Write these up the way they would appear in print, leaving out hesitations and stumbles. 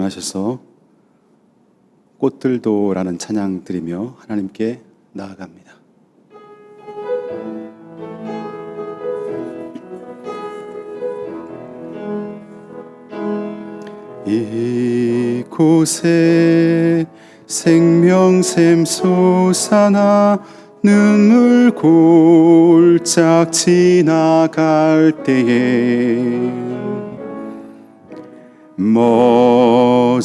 일어나셔서 꽃들도라는 찬양 드리며 하나님께 나아갑니다. 이곳에 생명샘 솟아나 눈물 골짝 지나갈 때에 머자나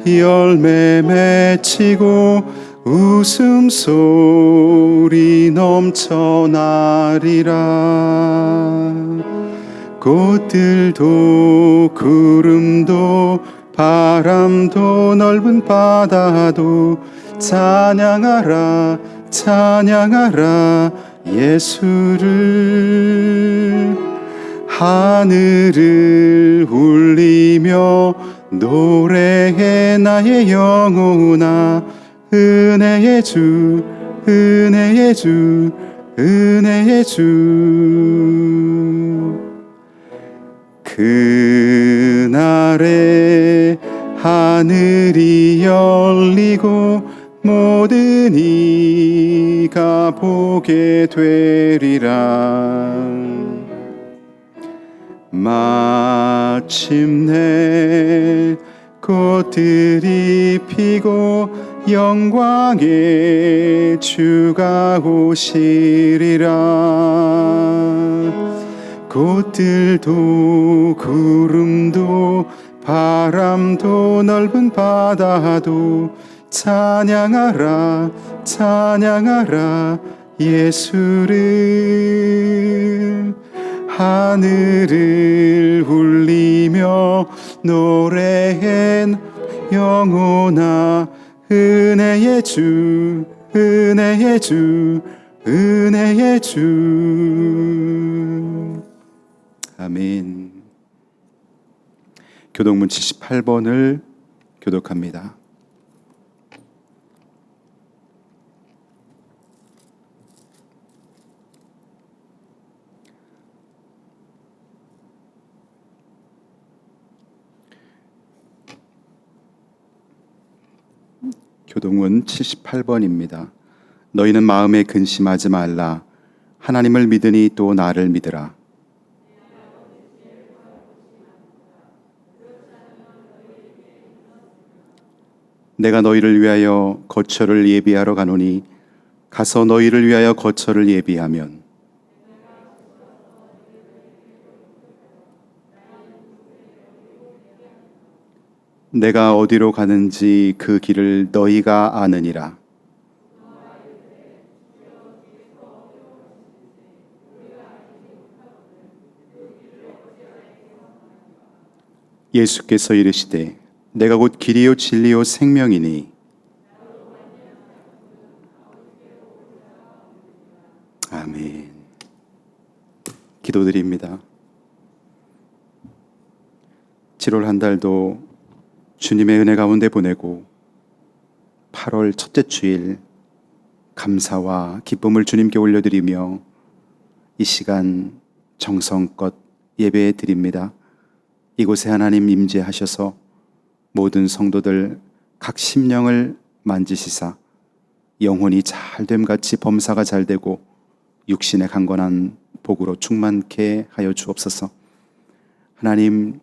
열매 맺히고 웃음소리 넘쳐나리라. 꽃들도 구름도 바람도 넓은 바다도 찬양하라 찬양하라 예수를. 하늘을 울리며 노래해 나의 영혼아. 은혜의 주 은혜의 주 은혜의 주. 그날에 하늘이 열리고 모든 이가 보게 되리라. 마침내 꽃들이 피고 영광의 주가 오시리라. 꽃들도 구름도 바람도 넓은 바다도 찬양하라 찬양하라 예수를. 하늘을 울리며 노래해 영혼아. 은혜의 주 은혜의 주 은혜의 주. 아멘. 교독문 78번을 교독합니다. 교독문 78번입니다. 너희는 마음에 근심하지 말라. 하나님을 믿으니 또 나를 믿으라. 내가 너희를 위하여 거처를 예비하러 가노니 가서 너희를 위하여 거처를 예비하면 내가 어디로 가는지 그 길을 너희가 아느니라. 예수께서 이르시되 내가 곧 길이요 진리요 생명이니. 아멘. 기도드립니다. 7월 한 달도 주님의 은혜 가운데 보내고 8월 첫째 주일 감사와 기쁨을 주님께 올려드리며 이 시간 정성껏 예배해 드립니다. 이곳에 하나님 임재하셔서 모든 성도들 각 심령을 만지시사 영혼이 잘됨같이 범사가 잘되고 육신의 강건한 복으로 충만케 하여 주옵소서. 하나님,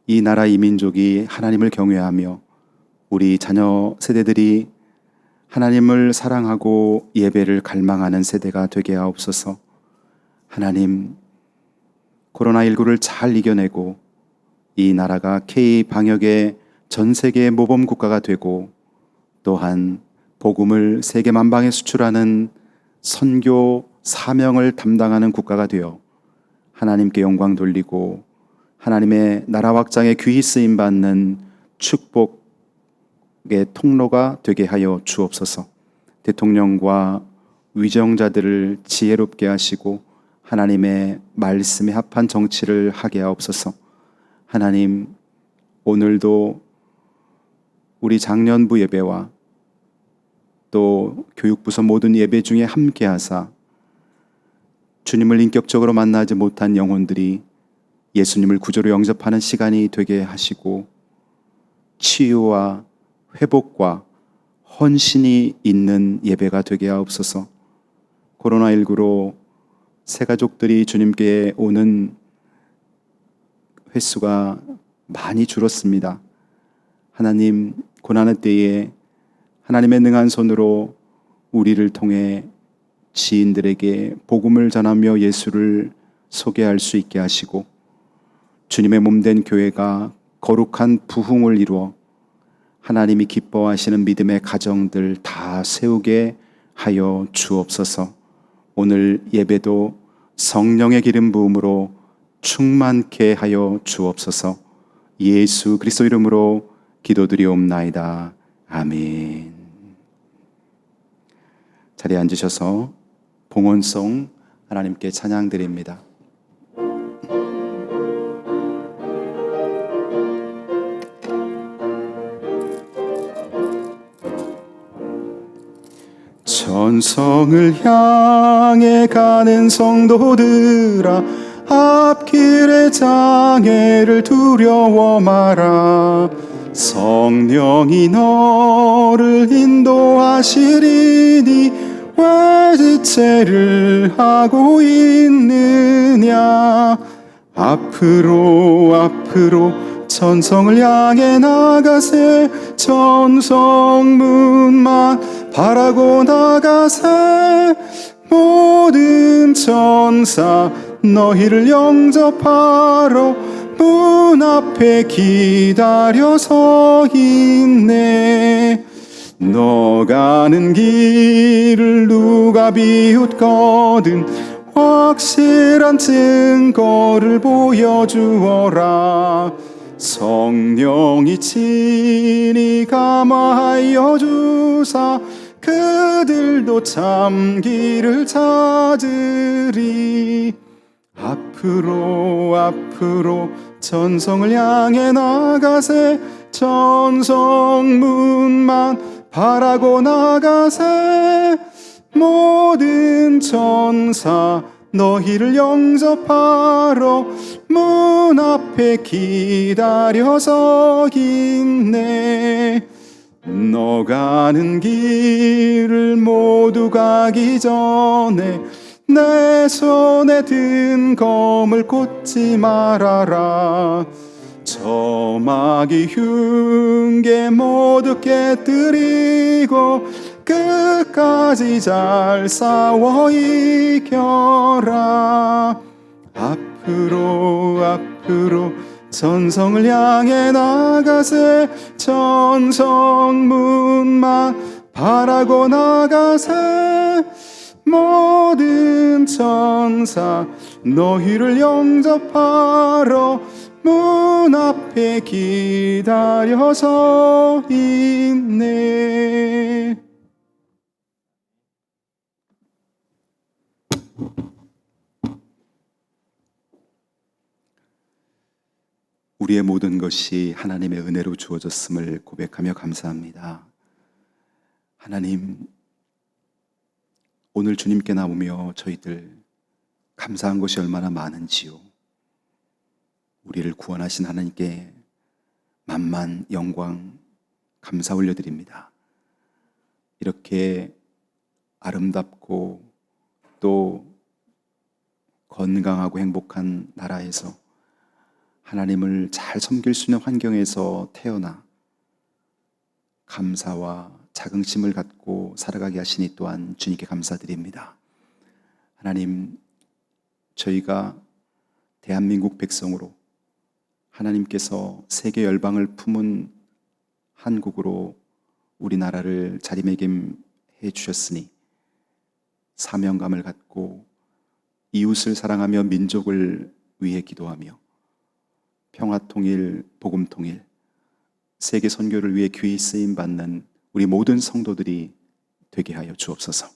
이 나라 이 민족이 하나님을 경외하며 우리 자녀 세대들이 하나님을 사랑하고 예배를 갈망하는 세대가 되게 하옵소서. 하나님, 코로나19를 잘 이겨내고 이 나라가 K-방역의 전 세계 모범 국가가 되고 또한 복음을 세계 만방에 수출하는 선교 사명을 담당하는 국가가 되어 하나님께 영광 돌리고 하나님의 나라 확장에 귀히 쓰임 받는 축복의 통로가 되게 하여 주옵소서. 대통령과 위정자들을 지혜롭게 하시고 하나님의 말씀에 합한 정치를 하게 하옵소서. 하나님, 오늘도 우리 장년부 예배와 또 교육부서 모든 예배 중에 함께 하사 주님을 인격적으로 만나지 못한 영혼들이 예수님을 구주로 영접하는 시간이 되게 하시고 치유와 회복과 헌신이 있는 예배가 되게 하옵소서. 코로나19로 새가족들이 주님께 오는 횟수가 많이 줄었습니다. 하나님, 고난의 때에 하나님의 능한 손으로 우리를 통해 지인들에게 복음을 전하며 예수를 소개할 수 있게 하시고 주님의 몸된 교회가 거룩한 부흥을 이루어 하나님이 기뻐하시는 믿음의 가정들 다 세우게 하여 주옵소서. 오늘 예배도 성령의 기름 부음으로 충만케 하여 주옵소서. 예수 그리스도 이름으로 기도드리옵나이다. 아멘. 자리에 앉으셔서 봉헌송 하나님께 찬양드립니다. 전성을 향해 가는 성도들아, 앞길의 장애를 두려워 마라. 성령이 너를 인도하시리니 왜 지체를 하고 있느냐. 앞으로 전성을 향해 나가세. 전성문만 바라고 나가세. 모든 천사 너희를 영접하러 문 앞에 기다려 서 있네. 너 가는 길을 누가 비웃거든 확실한 증거를 보여주어라. 성령이 친히 감화하여 주사 그들도 참 길을 찾으리. 앞으로 전성을 향해 나가세. 전성문만 바라고 나가세. 모든 천사 너희를 영접하러 문 앞에 기다려 서 있네. 너 가는 길을 모두 가기 전에 내 손에 든 검을 꽂지 말아라. 저 마귀 흉계 모두 깨뜨리고 끝까지 잘 싸워 이겨라. 앞으로 전성을 향해 나가세. 전성문만 바라고 나가세. 모든 천사 너희를 영접하러 문 앞에 기다려 서 있네. 우리의 모든 것이 하나님의 은혜로 주어졌음을 고백하며 감사합니다. 하나님, 오늘 주님께 나오며 저희들 감사한 것이 얼마나 많은지요. 우리를 구원하신 하나님께 만만 영광 감사 올려드립니다. 이렇게 아름답고 또 건강하고 행복한 나라에서 하나님을 잘 섬길 수 있는 환경에서 태어나 감사와 자긍심을 갖고 살아가게 하시니 또한 주님께 감사드립니다. 하나님, 저희가 대한민국 백성으로 하나님께서 세계 열방을 품은 한국으로 우리나라를 자리매김해 주셨으니 사명감을 갖고 이웃을 사랑하며 민족을 위해 기도하며 평화통일, 복음통일, 세계 선교를 위해 귀히 쓰임받는 우리 모든 성도들이 되게 하여 주옵소서.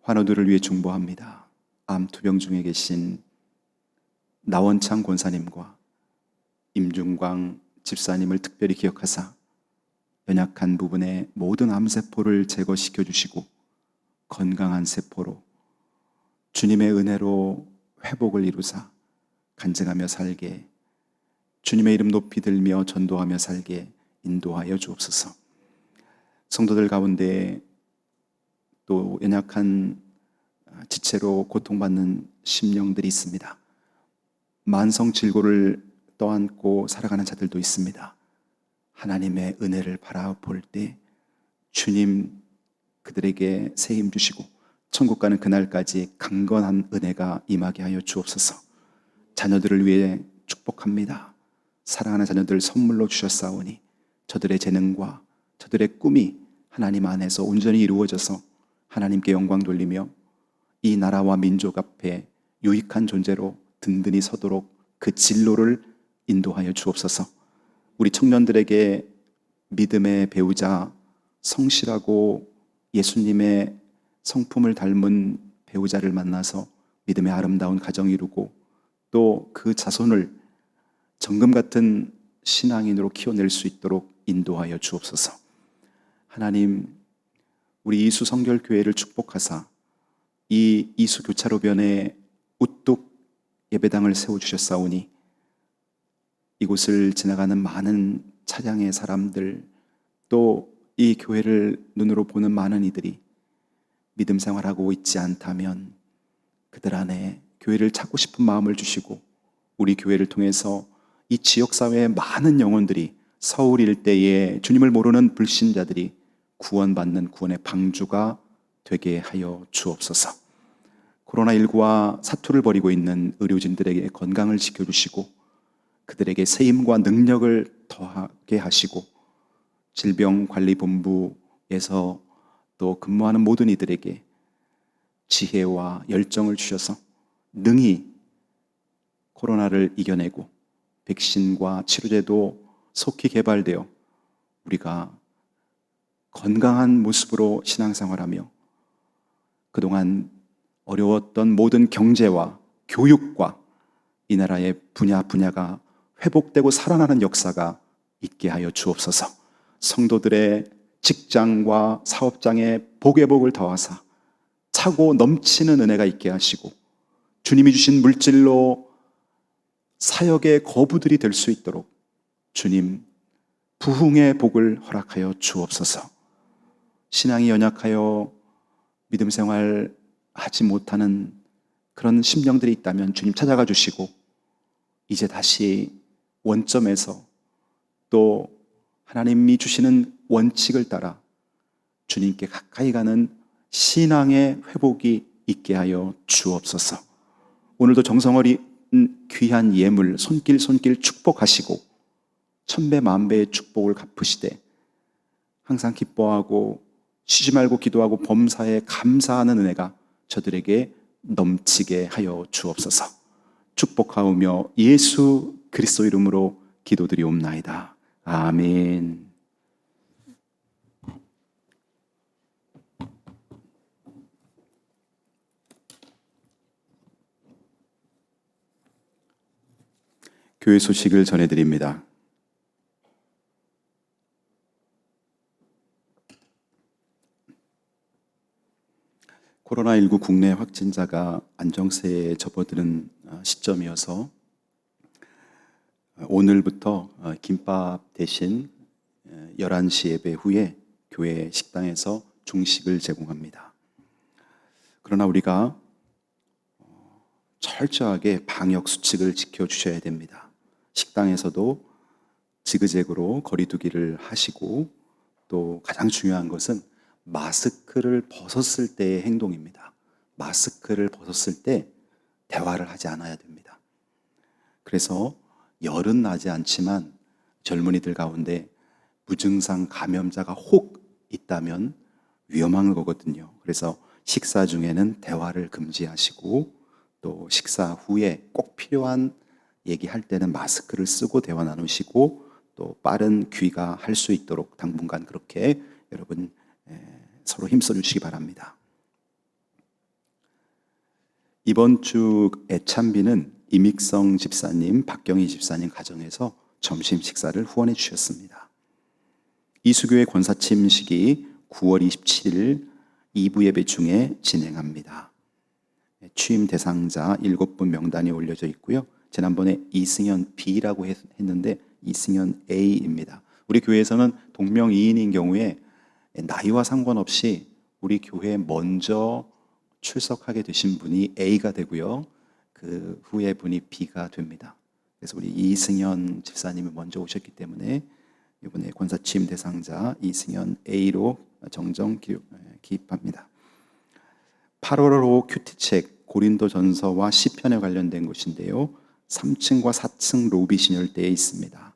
환우들을 위해 중보합니다. 암 투병 중에 계신 나원창 권사님과 임중광 집사님을 특별히 기억하사 연약한 부분의 모든 암세포를 제거시켜 주시고 건강한 세포로 주님의 은혜로 회복을 이루사 간증하며 살게, 주님의 이름 높이 들며 전도하며 살게 인도하여 주옵소서. 성도들 가운데 또 연약한 지체로 고통받는 심령들이 있습니다. 만성질고를 떠안고 살아가는 자들도 있습니다. 하나님의 은혜를 바라볼 때 주님 그들에게 새 힘 주시고 천국 가는 그날까지 강건한 은혜가 임하게 하여 주옵소서. 자녀들을 위해 축복합니다. 사랑하는 자녀들 선물로 주셨사오니 저들의 재능과 저들의 꿈이 하나님 안에서 온전히 이루어져서 하나님께 영광 돌리며 이 나라와 민족 앞에 유익한 존재로 든든히 서도록 그 진로를 인도하여 주옵소서. 우리 청년들에게 믿음의 배우자, 성실하고 예수님의 성품을 닮은 배우자를 만나서 믿음의 아름다운 가정 이루고 또 그 자손을 정금 같은 신앙인으로 키워낼 수 있도록 인도하여 주옵소서. 하나님, 우리 이수 성결교회를 축복하사 이 이수 교차로변에 우뚝 예배당을 세워주셨사오니 이곳을 지나가는 많은 차량의 사람들, 또 이 교회를 눈으로 보는 많은 이들이 믿음 생활하고 있지 않다면 그들 안에 교회를 찾고 싶은 마음을 주시고 우리 교회를 통해서 이 지역사회의 많은 영혼들이, 서울 일대의 주님을 모르는 불신자들이 구원받는 구원의 방주가 되게 하여 주옵소서. 코로나19와 사투를 벌이고 있는 의료진들에게 건강을 지켜주시고 그들에게 새 힘과 능력을 더하게 하시고 질병관리본부에서 또 근무하는 모든 이들에게 지혜와 열정을 주셔서 능히 코로나를 이겨내고 백신과 치료제도 속히 개발되어 우리가 건강한 모습으로 신앙생활하며 그동안 어려웠던 모든 경제와 교육과 이 나라의 분야가 회복되고 살아나는 역사가 있게 하여 주옵소서. 성도들의 직장과 사업장에 복의 복을 더하사 차고 넘치는 은혜가 있게 하시고 주님이 주신 물질로 사역의 거부들이 될 수 있도록 주님 부흥의 복을 허락하여 주옵소서. 신앙이 연약하여 믿음 생활 하지 못하는 그런 심령들이 있다면 주님 찾아가 주시고 이제 다시 원점에서 또 하나님이 주시는 원칙을 따라 주님께 가까이 가는 신앙의 회복이 있게 하여 주옵소서. 오늘도 정성어리 귀한 예물 손길 축복하시고 천배 만배의 축복을 갚으시되 항상 기뻐하고 쉬지 말고 기도하고 범사에 감사하는 은혜가 저들에게 넘치게 하여 주옵소서. 축복하오며 예수 그리스도 이름으로 기도드리옵나이다. 아멘. 교회 소식을 전해드립니다. 코로나19 국내 확진자가 안정세에 접어드는 시점이어서 오늘부터 김밥 대신 11시 예배 후에 교회 식당에서 중식을 제공합니다. 그러나 우리가 철저하게 방역 수칙을 지켜주셔야 됩니다. 식당에서도 지그재그로 거리두기를 하시고 또 가장 중요한 것은 마스크를 벗었을 때의 행동입니다. 마스크를 벗었을 때 대화를 하지 않아야 됩니다. 그래서 열은 나지 않지만 젊은이들 가운데 무증상 감염자가 혹 있다면 위험한 거거든요. 그래서 식사 중에는 대화를 금지하시고 또 식사 후에 꼭 필요한 얘기할 때는 마스크를 쓰고 대화 나누시고 또 빠른 귀가할 수 있도록 당분간 그렇게 여러분 서로 힘써 주시기 바랍니다. 이번 주 애참비는 이믹성 집사님, 박경희 집사님 가정에서 점심 식사를 후원해 주셨습니다. 이수교회 권사침식이 9월 27일 2부 예배 중에 진행합니다. 취임 대상자 7분 명단이 올려져 있고요. 지난번에 이승현 B라고 했는데 이승현 A입니다. 우리 교회에서는 동명이인인 경우에 나이와 상관없이 우리 교회에 먼저 출석하게 되신 분이 A가 되고요. 그 후에 분이 B가 됩니다. 그래서 우리 이승현 집사님이 먼저 오셨기 때문에 이번에 권사 취임 대상자 이승현 A로 정정 기입합니다. 8월호 큐티책 고린도전서와 시편에 관련된 것인데요. 3층과 4층 로비 신열대에 있습니다.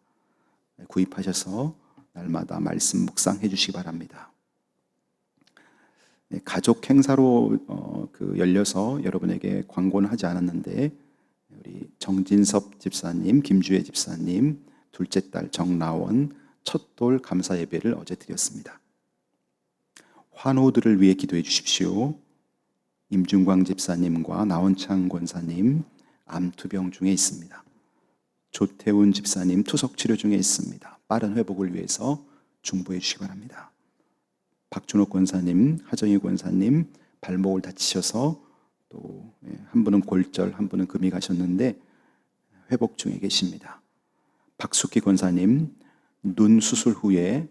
구입하셔서 날마다 말씀 묵상해 주시기 바랍니다. 가족 행사로 열려서 여러분에게 광고는 하지 않았는데 우리 정진섭 집사님, 김주혜 집사님, 둘째 딸 정나원 첫 돌 감사 예배를 어제 드렸습니다. 환우들을 위해 기도해 주십시오. 임중광 집사님과 나원창 권사님 암투병 중에 있습니다. 조태훈 집사님 투석 치료 중에 있습니다. 빠른 회복을 위해서 중보해 주시기 바랍니다. 박준호 권사님, 하정희 권사님 발목을 다치셔서 또 한 분은 골절, 한 분은 금이 가셨는데 회복 중에 계십니다. 박숙희 권사님 눈 수술 후에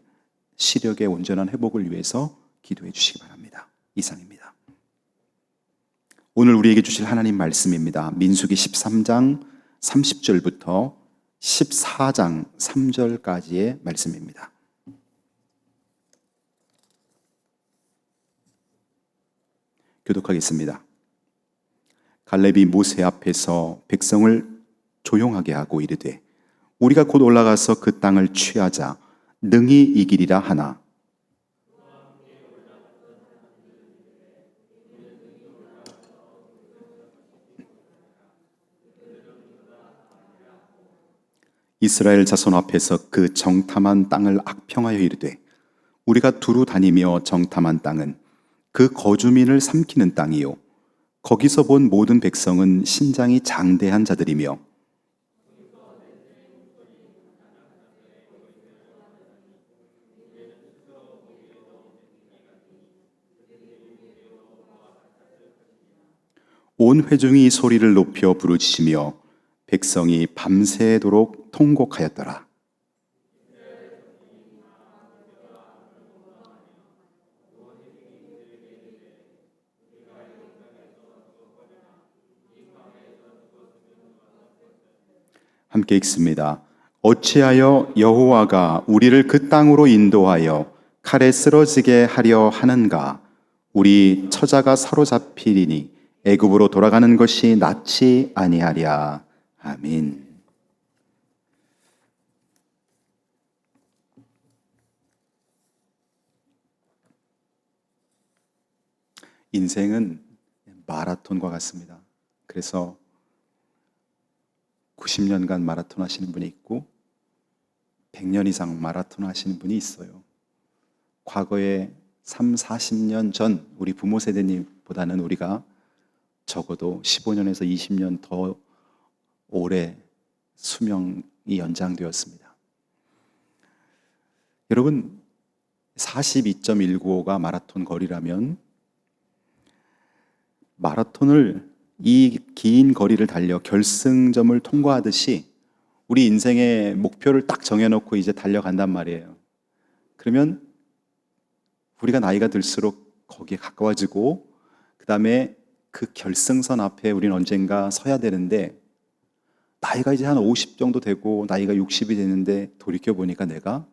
시력의 온전한 회복을 위해서 기도해 주시기 바랍니다. 이상입니다. 오늘 우리에게 주실 하나님 말씀입니다. 민수기 13장 30절부터 14장 3절까지의 말씀입니다. 교독하겠습니다. 갈렙이 모세 앞에서 백성을 조용하게 하고 이르되 우리가 곧 올라가서 그 땅을 취하자 능히 이기리라 하나 이스라엘 자손 앞에서 그 정탐한 땅을 악평하여 이르되 우리가 두루 다니며 정탐한 땅은 그 거주민을 삼키는 땅이요 거기서 본 모든 백성은 신장이 장대한 자들이며 온 회중이 소리를 높여 부르짖으며 백성이 밤새도록 통곡하였더라. 함께 읽습니다. 어찌하여 여호와가 우리를 그 땅으로 인도하여 칼에 쓰러지게 하려 하는가? 우리 처자가 사로잡히리니 애굽으로 돌아가는 것이 낫지 아니하랴. 아멘. 인생은 마라톤과 같습니다. 그래서 90년간 마라톤 하시는 분이 있고 100년 이상 마라톤 하시는 분이 있어요. 과거에 3, 40년 전 우리 부모 세대님보다는 우리가 적어도 15년에서 20년 더 오래 수명이 연장되었습니다. 여러분 42.195가 마라톤 거리라면 마라톤을 이 긴 거리를 달려 결승점을 통과하듯이 우리 인생의 목표를 딱 정해놓고 이제 달려간단 말이에요. 그러면 우리가 나이가 들수록 거기에 가까워지고 그 다음에 그 결승선 앞에 우리는 언젠가 서야 되는데 나이가 이제 한 50 정도 되고 나이가 60이 되는데 돌이켜보니까 내가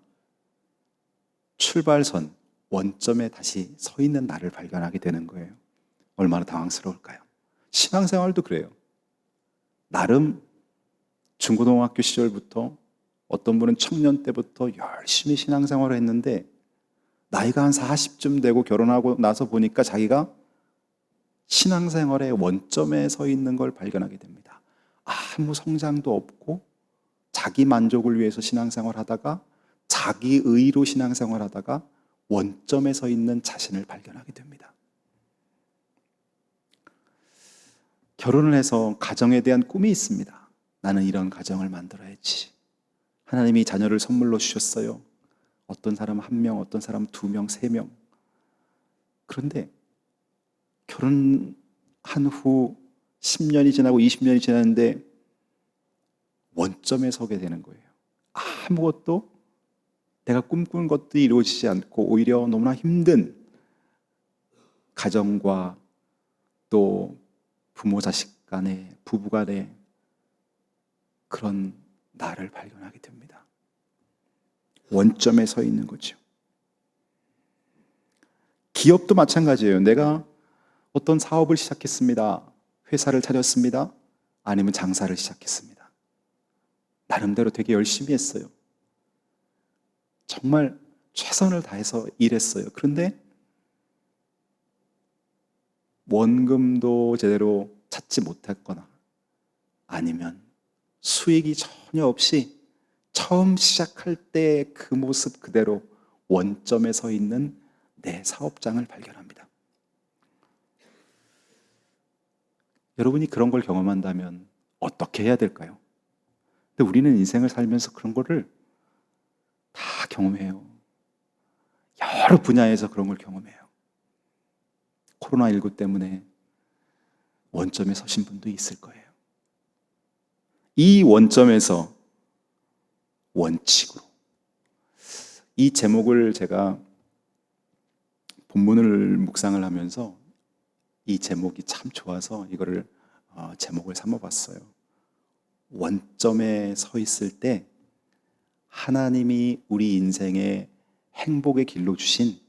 출발선, 원점에 다시 서 있는 나를 발견하게 되는 거예요. 얼마나 당황스러울까요? 신앙생활도 그래요. 나름 중고등학교 시절부터 어떤 분은 청년 때부터 열심히 신앙생활을 했는데 나이가 한 40쯤 되고 결혼하고 나서 보니까 자기가 신앙생활의 원점에 서 있는 걸 발견하게 됩니다. 아무 성장도 없고 자기 만족을 위해서 신앙생활 하다가 자기 의로 신앙생활 하다가 원점에 서 있는 자신을 발견하게 됩니다. 결혼을 해서 가정에 대한 꿈이 있습니다. 나는 이런 가정을 만들어야지. 하나님이 자녀를 선물로 주셨어요. 어떤 사람 1명, 어떤 사람 2명, 3명. 그런데 결혼한 후 10년이 지나고 20년이 지났는데 원점에 서게 되는 거예요. 아무것도 내가 꿈꾼 것도 이루어지지 않고 오히려 너무나 힘든 가정과 또 부모 자식 간에 부부 간에 그런 나를 발견하게 됩니다. 원점에 서 있는 거죠. 기업도 마찬가지예요. 내가 어떤 사업을 시작했습니다. 회사를 차렸습니다. 아니면 장사를 시작했습니다. 나름대로 되게 열심히 했어요. 정말 최선을 다해서 일했어요. 그런데 원금도 제대로 찾지 못했거나 아니면 수익이 전혀 없이 처음 시작할 때 그 모습 그대로 원점에 서 있는 내 사업장을 발견합니다. 여러분이 그런 걸 경험한다면 어떻게 해야 될까요? 근데 우리는 인생을 살면서 그런 거를 다 경험해요. 여러 분야에서 그런 걸 경험해요. 코로나19 때문에 원점에 서신 분도 있을 거예요. 이 원점에서 원칙으로. 이 제목을 제가 본문을 묵상을 하면서 이 제목이 참 좋아서 이거를 제목을 삼아봤어요. 원점에 서 있을 때 하나님이 우리 인생의 행복의 길로 주신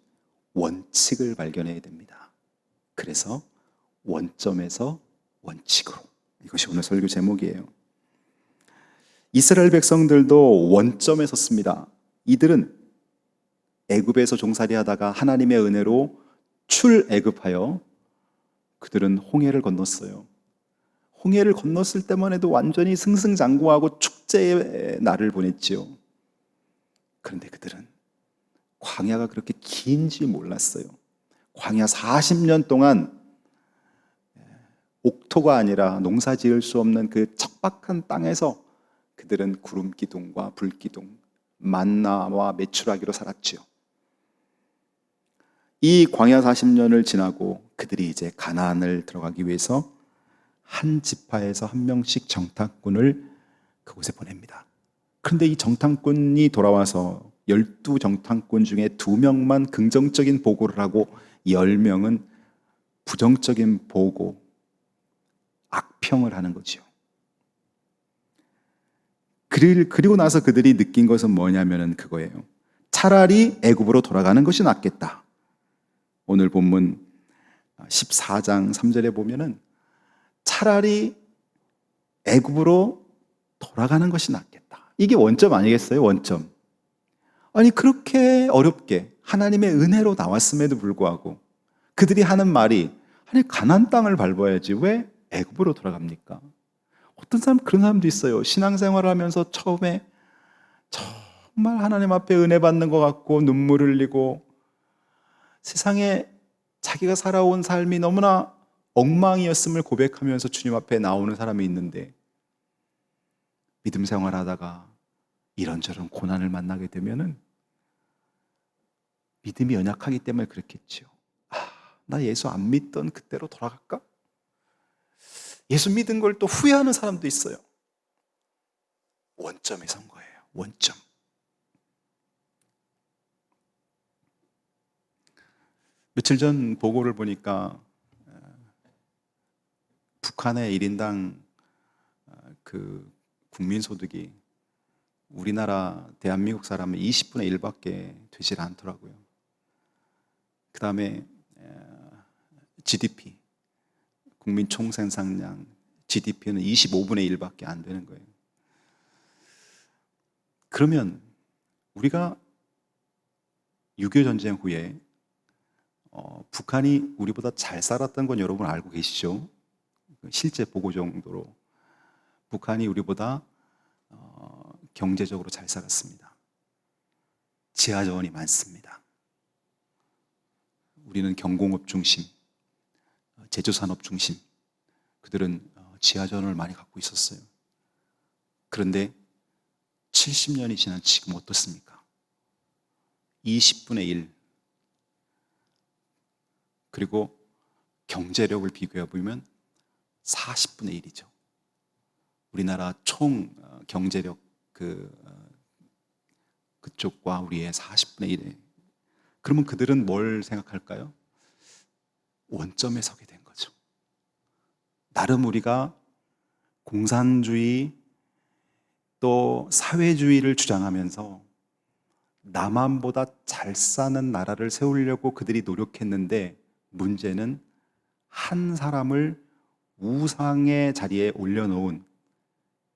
원칙을 발견해야 됩니다. 그래서 원점에서 원칙으로. 이것이 오늘 설교 제목이에요. 이스라엘 백성들도 원점에 섰습니다. 이들은 애굽에서 종살이 하다가 하나님의 은혜로 출애굽하여 그들은 홍해를 건넜어요. 홍해를 건넜을 때만 해도 완전히 승승장구하고 축제의 날을 보냈지요. 그런데 그들은 광야가 그렇게 긴지 몰랐어요. 광야 40년 동안 옥토가 아니라 농사 지을 수 없는 그 척박한 땅에서 그들은 구름 기둥과 불 기둥, 만나와 메추라기로 살았지요. 이 광야 40년을 지나고 그들이 이제 가나안을 들어가기 위해서 한 지파에서 한 명씩 정탐꾼을 그곳에 보냅니다. 그런데 이 정탐꾼이 돌아와서 12정탐꾼 중에 2명만 긍정적인 보고를 하고 10명은 부정적인 보고, 악평을 하는 거죠. 그리고 나서 그들이 느낀 것은 뭐냐면 그거예요. 차라리 애굽으로 돌아가는 것이 낫겠다. 오늘 본문 14장 3절에 보면은 차라리 애굽으로 돌아가는 것이 낫겠다. 이게 원점 아니겠어요? 원점. 아니 그렇게 어렵게 하나님의 은혜로 나왔음에도 불구하고 그들이 하는 말이 아니 가나안 땅을 밟아야지 왜 애굽으로 돌아갑니까? 어떤 사람 그런 사람도 있어요. 신앙생활을 하면서 처음에 정말 하나님 앞에 은혜 받는 것 같고 눈물을 흘리고 세상에 자기가 살아온 삶이 너무나 엉망이었음을 고백하면서 주님 앞에 나오는 사람이 있는데 믿음 생활하다가 이런저런 고난을 만나게 되면은 믿음이 연약하기 때문에 그렇겠죠. 나 예수 안 믿던 그때로 돌아갈까? 예수 믿은 걸 또 후회하는 사람도 있어요. 원점에 선 거예요. 원점. 며칠 전 보고를 보니까 북한의 1인당 그 국민소득이 우리나라 대한민국 사람의 20분의 1밖에 되질 않더라고요. 그 다음에 GDP, 국민 총생산량, GDP는 25분의 1밖에 안 되는 거예요. 그러면 우리가 6.25 전쟁 후에 북한이 우리보다 잘 살았던 건 여러분 알고 계시죠? 실제 보고 정도로 북한이 우리보다 경제적으로 잘 살았습니다. 지하자원이 많습니다. 우리는 경공업 중심, 제조산업 중심, 그들은 지하자원을 많이 갖고 있었어요. 그런데 70년이 지난 지금 어떻습니까? 20분의 1. 그리고 경제력을 비교해 보면 40분의 1이죠. 우리나라 총 경제력 그쪽과 우리의 40분의 1에, 그러면 그들은 뭘 생각할까요? 원점에 서게 된 거죠. 나름 우리가 공산주의 또 사회주의를 주장하면서 남한보다 잘 사는 나라를 세우려고 그들이 노력했는데, 문제는 한 사람을 우상의 자리에 올려놓은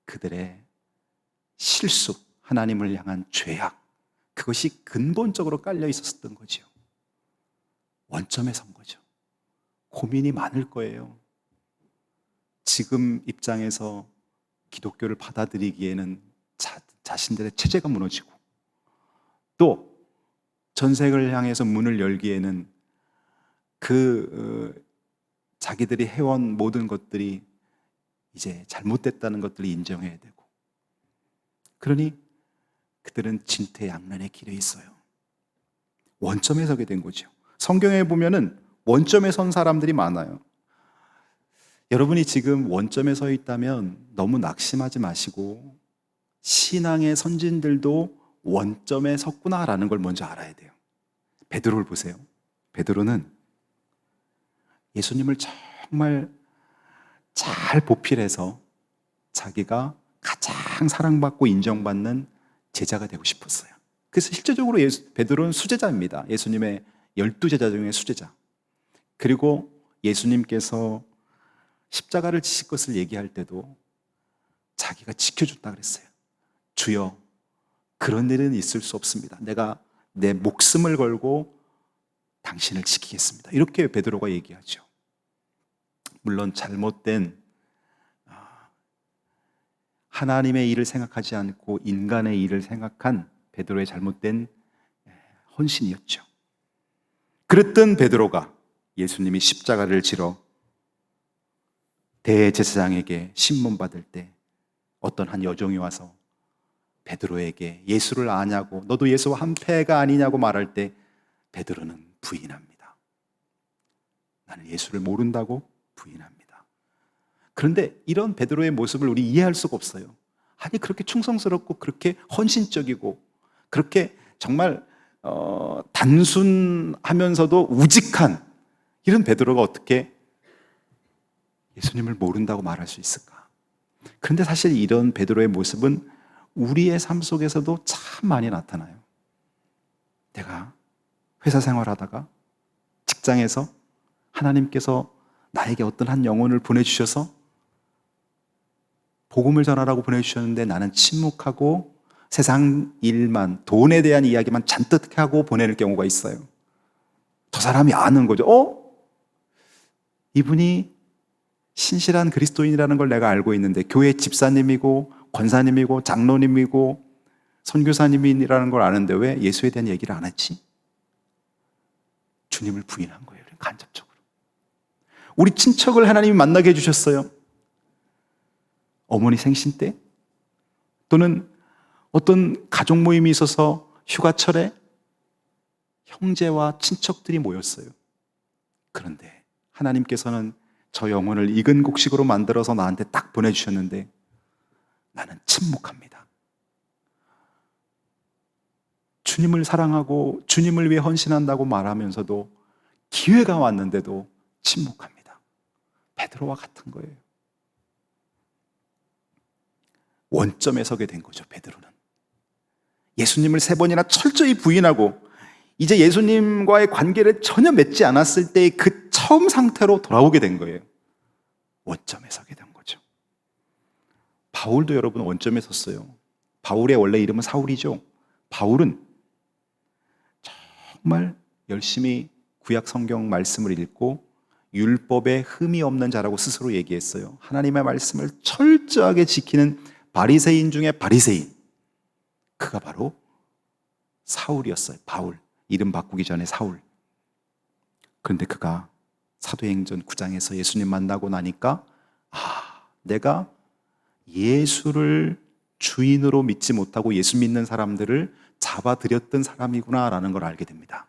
그들의 실수, 하나님을 향한 죄악, 그것이 근본적으로 깔려 있었던 거죠. 원점에 선 거죠. 고민이 많을 거예요. 지금 입장에서 기독교를 받아들이기에는 자신들의 체제가 무너지고, 또 전세를 향해서 문을 열기에는 자기들이 해온 모든 것들이 이제 잘못됐다는 것들을 인정해야 되고, 그러니 그들은 진퇴양난의 길에 있어요. 원점에 서게 된 거죠. 성경에 보면은 원점에 선 사람들이 많아요. 여러분이 지금 원점에 서 있다면 너무 낙심하지 마시고, 신앙의 선진들도 원점에 섰구나라는 걸 먼저 알아야 돼요. 베드로를 보세요. 베드로는 예수님을 정말 잘 보필해서 자기가 가장 사랑받고 인정받는 제자가 되고 싶었어요. 그래서 실제적으로 베드로는 수제자입니다. 예수님의 12제자 중에 수제자. 그리고 예수님께서 십자가를 지실 것을 얘기할 때도 자기가 지켜줬다 그랬어요. 주여, 그런 일은 있을 수 없습니다. 내가 내 목숨을 걸고 당신을 지키겠습니다. 이렇게 베드로가 얘기하죠. 물론 잘못된 하나님의 일을 생각하지 않고 인간의 일을 생각한 베드로의 잘못된 헌신이었죠. 그랬던 베드로가 예수님이 십자가를 지러 대제사장에게 신문받을 때 어떤 한 여종이 와서 베드로에게 예수를 아냐고, 너도 예수와 한 패가 아니냐고 말할 때 베드로는 부인합니다. 나는 예수를 모른다고 부인합니다. 그런데 이런 베드로의 모습을 우리 이해할 수가 없어요. 아니, 그렇게 충성스럽고 그렇게 헌신적이고 그렇게 정말 단순하면서도 우직한 이런 베드로가 어떻게 예수님을 모른다고 말할 수 있을까? 그런데 사실 이런 베드로의 모습은 우리의 삶 속에서도 참 많이 나타나요. 내가 회사 생활하다가, 직장에서 하나님께서 나에게 어떤 한 영혼을 보내주셔서 복음을 전하라고 보내주셨는데 나는 침묵하고 세상 일만, 돈에 대한 이야기만 잔뜩 하고 보내는 경우가 있어요. 저 사람이 아는 거죠. 이분이 신실한 그리스도인이라는 걸 내가 알고 있는데, 교회 집사님이고 권사님이고 장로님이고 선교사님이라는 걸 아는데 왜 예수에 대한 얘기를 안 했지? 주님을 부인한 거예요, 간접적으로. 우리 친척을 하나님이 만나게 해주셨어요. 어머니 생신 때, 또는 어떤 가족 모임이 있어서 휴가철에 형제와 친척들이 모였어요. 그런데 하나님께서는 저 영혼을 익은 곡식으로 만들어서 나한테 딱 보내주셨는데 나는 침묵합니다. 주님을 사랑하고 주님을 위해 헌신한다고 말하면서도 기회가 왔는데도 침묵합니다. 베드로와 같은 거예요. 원점에 서게 된 거죠, 베드로는. 예수님을 3번이나 철저히 부인하고 이제 예수님과의 관계를 전혀 맺지 않았을 때의 그 처음 상태로 돌아오게 된 거예요. 원점에 서게 된 거죠. 바울도 여러분 원점에 섰어요. 바울의 원래 이름은 사울이죠. 바울은 정말 열심히 구약 성경 말씀을 읽고 율법에 흠이 없는 자라고 스스로 얘기했어요. 하나님의 말씀을 철저하게 지키는 바리새인 중에 바리새인. 그가 바로 사울이었어요. 바울. 이름 바꾸기 전에 사울. 그런데 그가 사도행전 9장에서 예수님 만나고 나니까 내가 예수를 주인으로 믿지 못하고 예수 믿는 사람들을 잡아들였던 사람이구나라는 걸 알게 됩니다.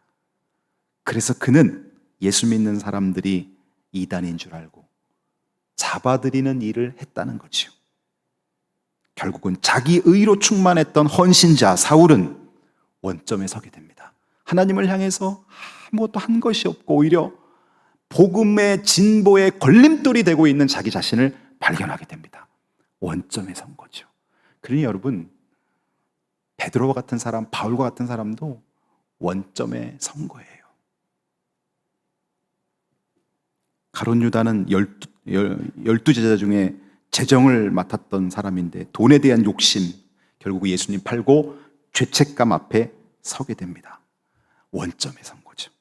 그래서 그는 예수 믿는 사람들이 이단인 줄 알고 잡아들이는 일을 했다는 거죠. 결국은 자기 의로 충만했던 헌신자 사울은 원점에 서게 됩니다. 하나님을 향해서 아무것도 한 것이 없고 오히려 복음의 진보의 걸림돌이 되고 있는 자기 자신을 발견하게 됩니다. 원점에 선 거죠. 그러니 여러분, 베드로와 같은 사람, 바울과 같은 사람도 원점에 선 거예요. 가룟 유다는 12제자 중에 재정을 맡았던 사람인데 돈에 대한 욕심, 결국 예수님 팔고 죄책감 앞에 서게 됩니다. 원점에 선 거죠.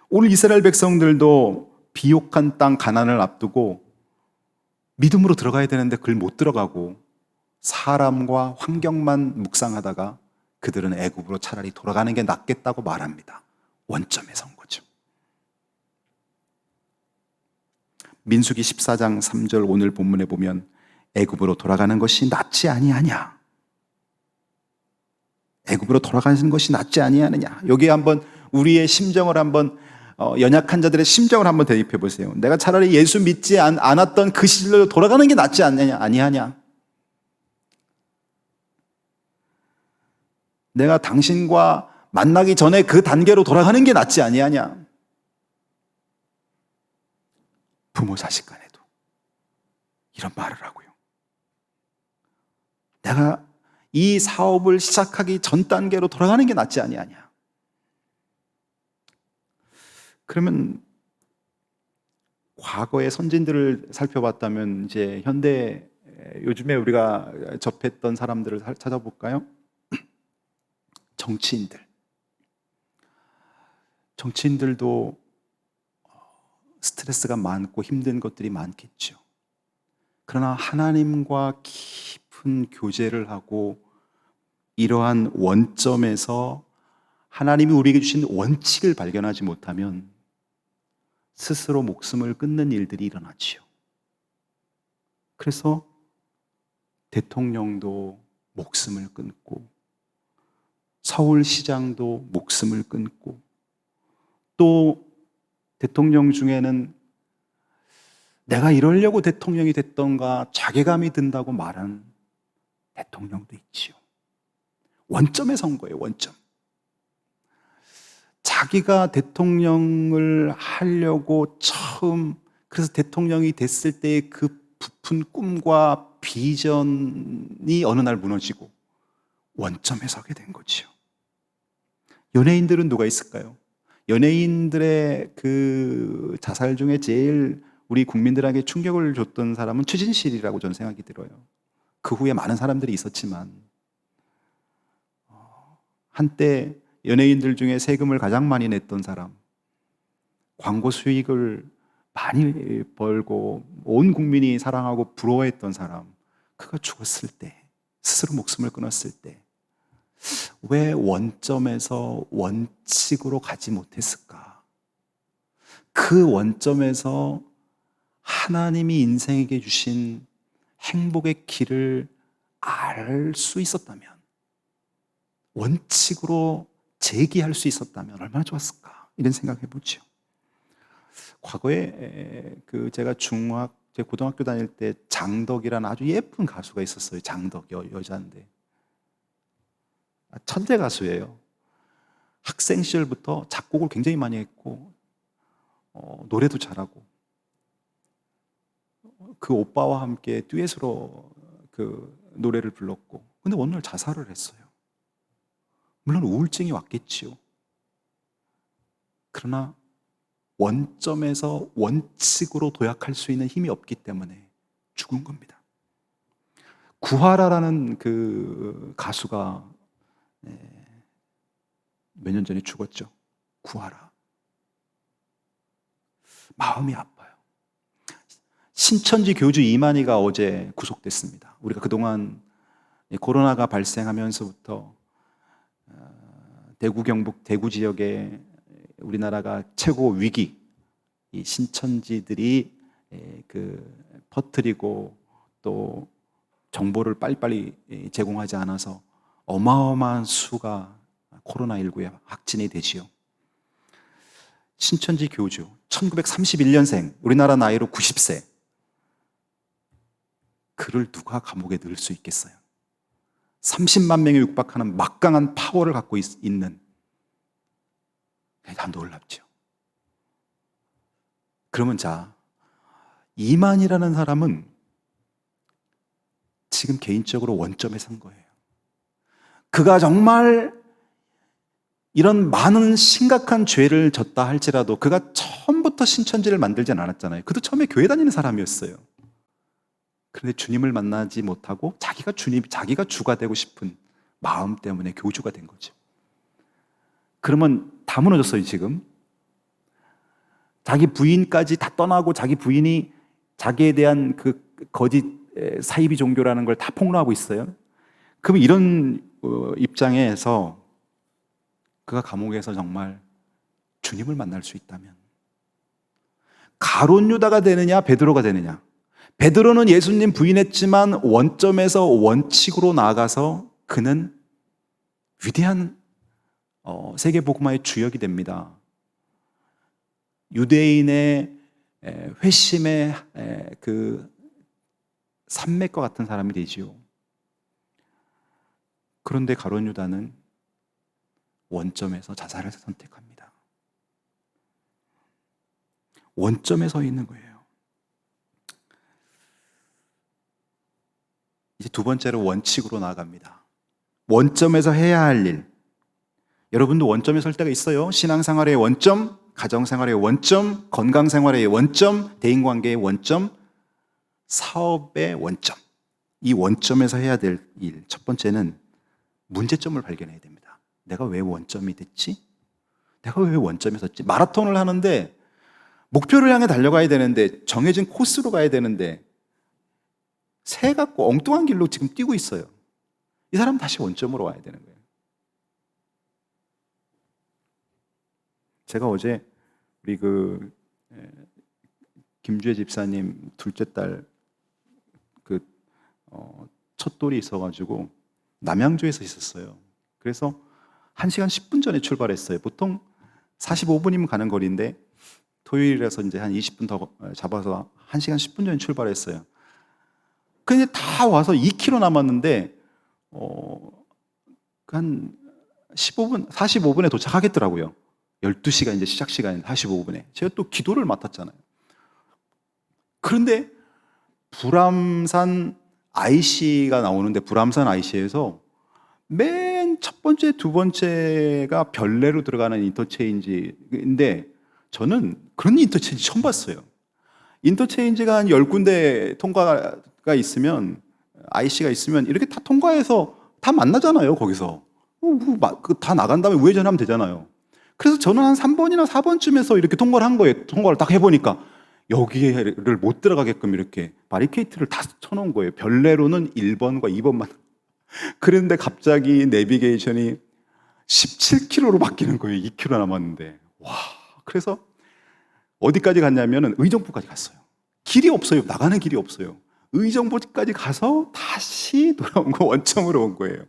오늘 이스라엘 백성들도 비옥한 땅 가나안을 앞두고 믿음으로 들어가야 되는데 그걸 못 들어가고 사람과 환경만 묵상하다가 그들은 애굽으로 차라리 돌아가는 게 낫겠다고 말합니다. 원점에 선 거죠. 민수기 14장 3절 오늘 본문에 보면 애굽으로 돌아가는 것이 낫지 아니하냐, 애굽으로 돌아가는 것이 낫지 아니하느냐. 여기에 한번 우리의 심정을 한번 연약한 자들의 심정을 한번 대입해 보세요. 내가 차라리 예수 믿지 않았던 그 시절로 돌아가는 게 낫지 아니하냐. 내가 당신과 만나기 전에 그 단계로 돌아가는 게 낫지 아니하냐. 부모 자식 간에도 이런 말을 하고요. 내가 이 사업을 시작하기 전 단계로 돌아가는 게 낫지 아니하냐. 그러면 과거의 선진들을 살펴봤다면 이제 현대 요즘에 우리가 접했던 사람들을 찾아볼까요? 정치인들도 스트레스가 많고 힘든 것들이 많겠죠. 그러나 하나님과 깊은 교제를 하고 이러한 원점에서 하나님이 우리에게 주신 원칙을 발견하지 못하면 스스로 목숨을 끊는 일들이 일어나지요. 그래서 대통령도 목숨을 끊고 서울시장도 목숨을 끊고 또 대통령 중에는 내가 이러려고 대통령이 됐던가 자괴감이 든다고 말하는 대통령도 있지요. 원점에 선 거예요. 원점. 자기가 대통령을 하려고 처음, 그래서 대통령이 됐을 때의 그 부푼 꿈과 비전이 어느 날 무너지고 원점에 서게 된 거지요. 연예인들은 누가 있을까요? 연예인들의 그 자살 중에 제일 우리 국민들에게 충격을 줬던 사람은 최진실이라고 저는 생각이 들어요. 그 후에 많은 사람들이 있었지만 한때 연예인들 중에 세금을 가장 많이 냈던 사람, 광고 수익을 많이 벌고 온 국민이 사랑하고 부러워했던 사람, 그가 죽었을 때, 스스로 목숨을 끊었을 때 왜 원점에서 원칙으로 가지 못했을까? 그 원점에서 하나님이 인생에게 주신 행복의 길을 알 수 있었다면, 원칙으로 제기할 수 있었다면 얼마나 좋았을까? 이런 생각해 보죠. 과거에 제가 제 고등학교 다닐 때 장덕이라는 아주 예쁜 가수가 있었어요. 장덕, 여자인데 천재 가수예요. 학생 시절부터 작곡을 굉장히 많이 했고 노래도 잘하고 그 오빠와 함께 듀엣으로 그 노래를 불렀고, 근데 어느 날 자살을 했어요. 물론 우울증이 왔겠지요. 그러나 원점에서 원칙으로 도약할 수 있는 힘이 없기 때문에 죽은 겁니다. 구하라라는 그 가수가 몇 년 전에 죽었죠. 구하라. 마음이 아파요. 신천지 교주 이만희가 어제 구속됐습니다. 우리가 그동안 코로나가 발생하면서부터 대구 경북 대구 지역에 우리나라가 최고 위기, 이 신천지들이 퍼뜨리고 또 정보를 빨리빨리 제공하지 않아서 어마어마한 수가 코로나19에 확진이 되지요. 신천지 교주 1931년생, 우리나라 나이로 90세. 그를 누가 감옥에 넣을 수 있겠어요? 30만 명에 육박하는 막강한 파워를 갖고 있는, 다 놀랍죠. 그러면 자, 이만이라는 사람은 지금 개인적으로 원점에 선 거예요. 그가 정말 이런 많은 심각한 죄를 졌다 할지라도 그가 처음부터 신천지를 만들진 않았잖아요. 그도 처음에 교회 다니는 사람이었어요. 그런데 주님을 만나지 못하고 자기가 주가 되고 싶은 마음 때문에 교주가 된 거죠. 그러면 다 무너졌어요, 지금. 자기 부인까지 다 떠나고 자기 부인이 자기에 대한 그 거짓 사이비 종교라는 걸 다 폭로하고 있어요. 그럼 이런 입장에서 그가 감옥에서 정말 주님을 만날 수 있다면 가룟 유다가 되느냐 베드로가 되느냐. 베드로는 예수님 부인했지만 원점에서 원칙으로 나아가서 그는 위대한 세계복음화의 주역이 됩니다. 유대인의 회심의 그 산맥과 같은 사람이 되지요. 그런데 가룟 유다는 원점에서 자살을 선택합니다. 원점에 서 있는 거예요. 이제 두 번째로 원칙으로 나아갑니다. 원점에서 해야 할 일. 여러분도 원점에 설 때가 있어요. 신앙생활의 원점, 가정생활의 원점, 건강생활의 원점, 대인관계의 원점, 사업의 원점. 이 원점에서 해야 될 일. 첫 번째는 문제점을 발견해야 됩니다. 내가 왜 원점이 됐지? 내가 왜 원점에 섰지? 마라톤을 하는데 목표를 향해 달려가야 되는데 정해진 코스로 가야 되는데 새 같고 엉뚱한 길로 지금 뛰고 있어요. 이 사람 다시 원점으로 와야 되는 거예요. 제가 어제 우리 김주혜 집사님 둘째 딸 첫돌이 있어가지고 남양주에서 있었어요. 그래서 1시간 10분 전에 출발했어요. 보통 45분이면 가는 거리인데 토요일이라서 이제 한 20분 더 잡아서 1시간 10분 전에 출발했어요. 근데 다 와서 2km 남았는데 한 15분, 45분에 도착하겠더라고요. 12시가 이제 시작 시간인 45분에. 제가 또 기도를 맡았잖아요. 그런데 불암산 IC가 나오는데 불암산 IC에서 맨 첫 번째, 두 번째가 별내로 들어가는 인터체인지인데 저는 그런 인터체인지 처음 봤어요. 인터체인지가 한 10군데 통과가 있으면 IC가 있으면 이렇게 다 통과해서 다 만나잖아요, 거기서. 다 나간 다음에 우회전하면 되잖아요. 그래서 저는 한 3번이나 4번쯤에서 이렇게 통과를 한 거예요. 통과를 딱 해보니까 여기를 못 들어가게끔 이렇게 바리케이트를 다 쳐놓은 거예요. 별내로는 1번과 2번만. 그런데 갑자기 내비게이션이 17km로 바뀌는 거예요. 2km 남았는데. 와, 그래서 어디까지 갔냐면 의정부까지 갔어요. 길이 없어요. 나가는 길이 없어요. 의정부까지 가서 다시 돌아온 거 원점으로 온 거예요.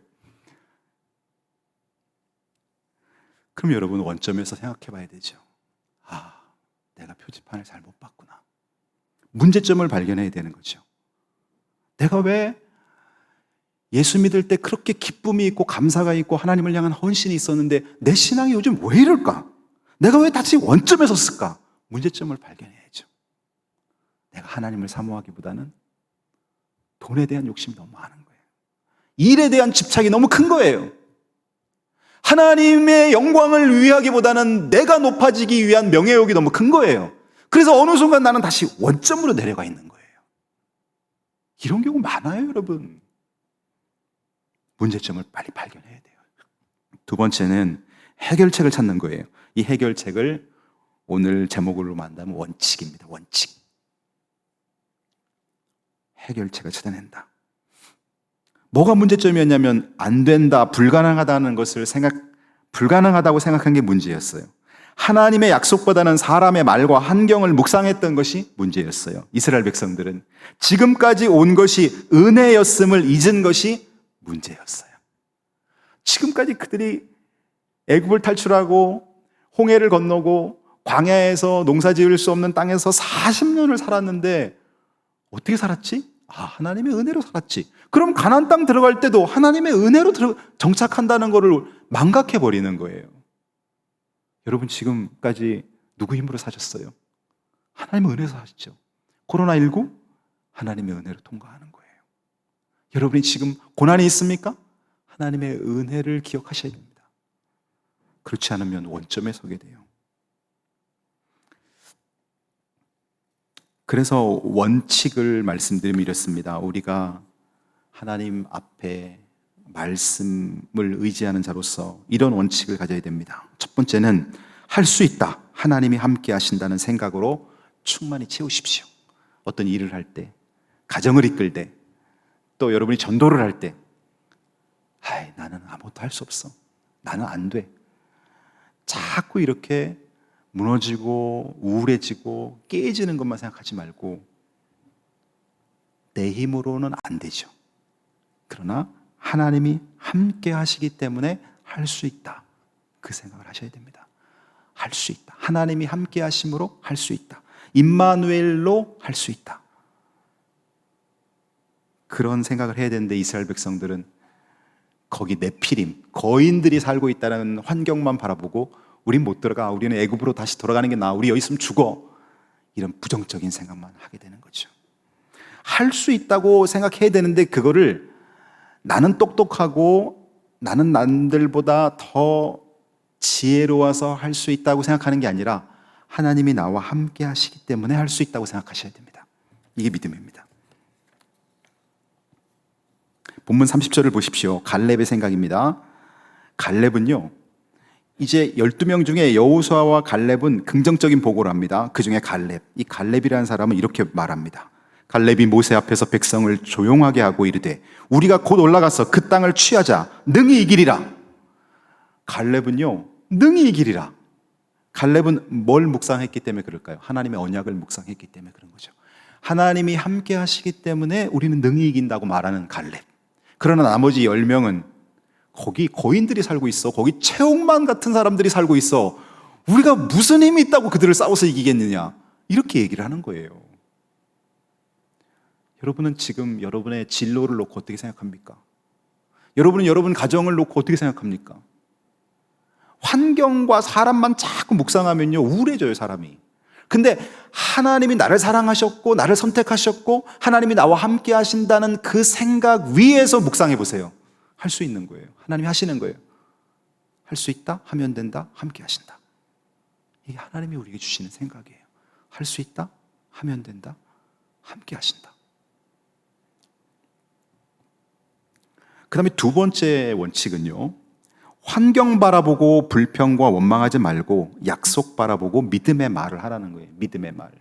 그럼 여러분 원점에서 생각해 봐야 되죠. 내가 표지판을 잘못 봤구나. 문제점을 발견해야 되는 거죠. 내가 왜 예수 믿을 때 그렇게 기쁨이 있고 감사가 있고 하나님을 향한 헌신이 있었는데 내 신앙이 요즘 왜 이럴까? 내가 왜 다시 원점에 섰을까? 문제점을 발견해야죠. 내가 하나님을 사모하기보다는 돈에 대한 욕심이 너무 많은 거예요. 일에 대한 집착이 너무 큰 거예요. 하나님의 영광을 위하기보다는 내가 높아지기 위한 명예욕이 너무 큰 거예요. 그래서 어느 순간 나는 다시 원점으로 내려가 있는 거예요. 이런 경우 많아요, 여러분. 문제점을 빨리 발견해야 돼요. 두 번째는 해결책을 찾는 거예요. 이 해결책을 오늘 제목으로 만나면 원칙입니다. 원칙. 해결책을 찾아낸다. 뭐가 문제점이었냐면 안 된다, 불가능하다는 것을 불가능하다고 생각한 게 문제였어요. 하나님의 약속보다는 사람의 말과 환경을 묵상했던 것이 문제였어요. 이스라엘 백성들은 지금까지 온 것이 은혜였음을 잊은 것이 문제였어요. 지금까지 그들이 애굽을 탈출하고 홍해를 건너고 광야에서 농사 지을 수 없는 땅에서 40년을 살았는데 어떻게 살았지? 하나님의 은혜로 살았지. 그럼 가나안 땅 들어갈 때도 하나님의 은혜로 정착한다는 것을 망각해 버리는 거예요. 여러분 지금까지 누구 힘으로 사셨어요? 하나님의 은혜에서 사셨죠. 코로나19 하나님의 은혜로 통과하는 거예요. 여러분이 지금 고난이 있습니까? 하나님의 은혜를 기억하셔야 됩니다. 그렇지 않으면 원점에 서게 돼요. 그래서 원칙을 말씀드리면 이렇습니다. 우리가 하나님 앞에 말씀을 의지하는 자로서 이런 원칙을 가져야 됩니다. 첫 번째는 할 수 있다. 하나님이 함께 하신다는 생각으로 충만히 채우십시오. 어떤 일을 할 때, 가정을 이끌 때, 또 여러분이 전도를 할 때, 나는 아무것도 할 수 없어. 나는 안 돼. 자꾸 이렇게 무너지고 우울해지고 깨지는 것만 생각하지 말고 내 힘으로는 안 되죠. 그러나 하나님이 함께 하시기 때문에 할 수 있다. 그 생각을 하셔야 됩니다. 할 수 있다. 하나님이 함께 하심으로 할 수 있다. 임마누엘로 할 수 있다. 그런 생각을 해야 되는데 이스라엘 백성들은 거기 네피림, 거인들이 살고 있다는 환경만 바라보고 우린 못 들어가. 우리는 애굽으로 다시 돌아가는 게 나아. 우리 여기 있으면 죽어. 이런 부정적인 생각만 하게 되는 거죠. 할 수 있다고 생각해야 되는데 그거를 나는 똑똑하고 나는 남들보다 더 지혜로워서 할 수 있다고 생각하는 게 아니라 하나님이 나와 함께 하시기 때문에 할 수 있다고 생각하셔야 됩니다. 이게 믿음입니다. 본문 30절을 보십시오. 갈렙의 생각입니다. 갈렙은요, 이제 12명 중에 여호수아와 갈렙은 긍정적인 보고를 합니다. 그 중에 갈렙, 이 갈렙이라는 사람은 이렇게 말합니다. 갈렙이 모세 앞에서 백성을 조용하게 하고 이르되 우리가 곧 올라가서 그 땅을 취하자. 능히 이기리라. 갈렙은요, 능히 이기리라. 갈렙은 뭘 묵상했기 때문에 그럴까요? 하나님의 언약을 묵상했기 때문에 그런 거죠. 하나님이 함께 하시기 때문에 우리는 능히 이긴다고 말하는 갈렙. 그러나 나머지 10명은 거기 거인들이 살고 있어. 거기 체육만 같은 사람들이 살고 있어. 우리가 무슨 힘이 있다고 그들을 싸워서 이기겠느냐. 이렇게 얘기를 하는 거예요. 여러분은 지금 여러분의 진로를 놓고 어떻게 생각합니까? 여러분은 여러분 가정을 놓고 어떻게 생각합니까? 환경과 사람만 자꾸 묵상하면요, 우울해져요, 사람이. 근데 하나님이 나를 사랑하셨고 나를 선택하셨고 하나님이 나와 함께 하신다는 그 생각 위에서 묵상해 보세요. 할 수 있는 거예요. 하나님이 하시는 거예요. 할 수 있다? 하면 된다? 함께 하신다. 이게 하나님이 우리에게 주시는 생각이에요. 할 수 있다? 하면 된다? 함께 하신다. 그 다음에 두 번째 원칙은요, 환경 바라보고 불평과 원망하지 말고 약속 바라보고 믿음의 말을 하라는 거예요. 믿음의 말.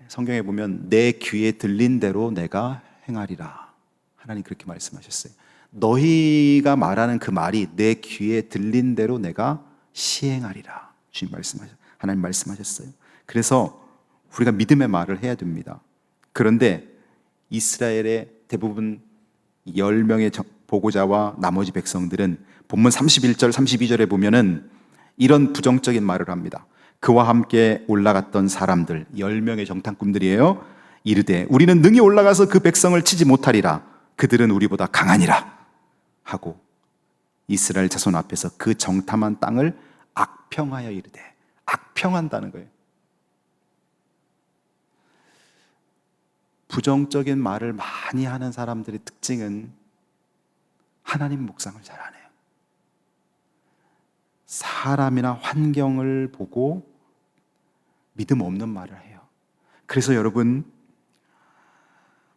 성경에 보면 내 귀에 들린 대로 내가 행하리라. 하나님 그렇게 말씀하셨어요. 너희가 말하는 그 말이 내 귀에 들린 대로 내가 시행하리라. 주님 말씀하셨어요. 하나님 말씀하셨어요. 그래서 우리가 믿음의 말을 해야 됩니다. 그런데 이스라엘의 대부분 10명의 보고자와 나머지 백성들은 본문 31절, 32절에 보면은 이런 부정적인 말을 합니다. 그와 함께 올라갔던 사람들, 10명의 정탐꾼들이에요. 이르되 우리는 능히 올라가서 그 백성을 치지 못하리라. 그들은 우리보다 강하니라. 하고 이스라엘 자손 앞에서 그 정탐한 땅을 악평하여 이르되, 악평한다는 거예요. 부정적인 말을 많이 하는 사람들의 특징은 하나님 묵상을 잘 안 해요. 사람이나 환경을 보고 믿음 없는 말을 해요. 그래서 여러분,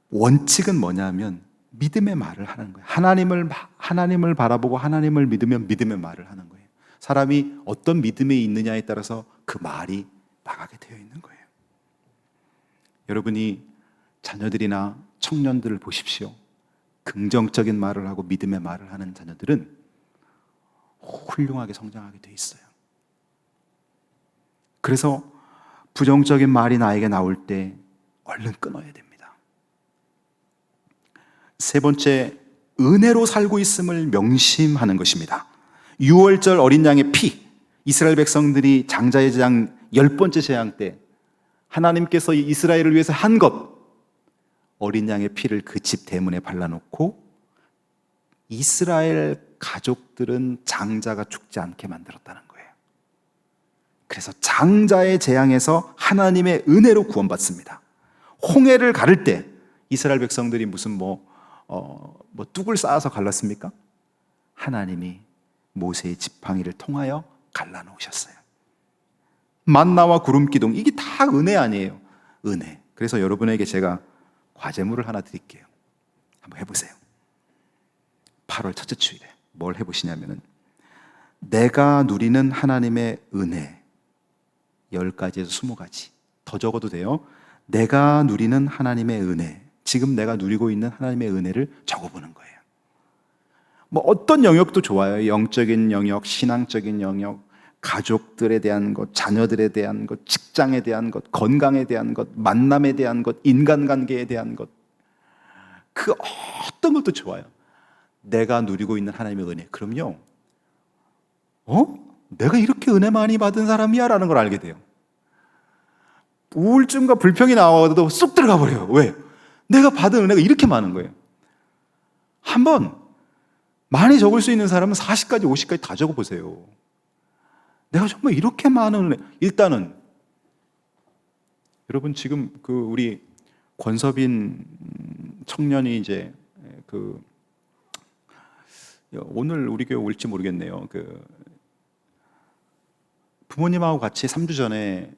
원칙은 뭐냐면 믿음의 말을 하는 거예요. 하나님을 바라보고 하나님을 믿으면 믿음의 말을 하는 거예요. 사람이 어떤 믿음에 있느냐에 따라서 그 말이 나가게 되어 있는 거예요. 여러분이 자녀들이나 청년들을 보십시오. 긍정적인 말을 하고 믿음의 말을 하는 자녀들은 훌륭하게 성장하게 돼 있어요. 그래서 부정적인 말이 나에게 나올 때 얼른 끊어야 됩니다. 세 번째, 은혜로 살고 있음을 명심하는 것입니다. 6월절 어린 양의 피, 이스라엘 백성들이 장자의 재앙 10번째 재앙 때 하나님께서 이스라엘을 위해서 한 것, 어린 양의 피를 그 집 대문에 발라놓고 이스라엘 가족들은 장자가 죽지 않게 만들었다는 거예요. 그래서 장자의 재앙에서 하나님의 은혜로 구원받습니다. 홍해를 가를 때 이스라엘 백성들이 무슨 뚝을 쌓아서 갈랐습니까? 하나님이 모세의 지팡이를 통하여 갈라놓으셨어요. 만나와 구름 기둥, 이게 다 은혜 아니에요? 은혜. 그래서 여러분에게 제가 과제물을 하나 드릴게요. 한번 해보세요. 8월 첫째 주일에 뭘 해보시냐면은, 내가 누리는 하나님의 은혜 10가지에서 20가지, 더 적어도 돼요. 내가 누리는 하나님의 은혜, 지금 내가 누리고 있는 하나님의 은혜를 적어보는 거예요. 어떤 영역도 좋아요. 영적인 영역, 신앙적인 영역, 가족들에 대한 것, 자녀들에 대한 것, 직장에 대한 것, 건강에 대한 것, 만남에 대한 것, 인간관계에 대한 것, 그 어떤 것도 좋아요. 내가 누리고 있는 하나님의 은혜. 그럼요, 내가 이렇게 은혜 많이 받은 사람이야 라는 걸 알게 돼요. 우울증과 불평이 나와도 쏙 들어가 버려요. 왜? 내가 받은 은혜가 이렇게 많은 거예요. 한번 많이 적을 수 있는 사람은 40가지, 50가지 다 적어보세요. 내가 정말 이렇게 많은 은혜. 일단은 여러분, 지금 우리 권서빈 청년이 이제 오늘 우리 교회 올지 모르겠네요. 부모님하고 같이 3주 전에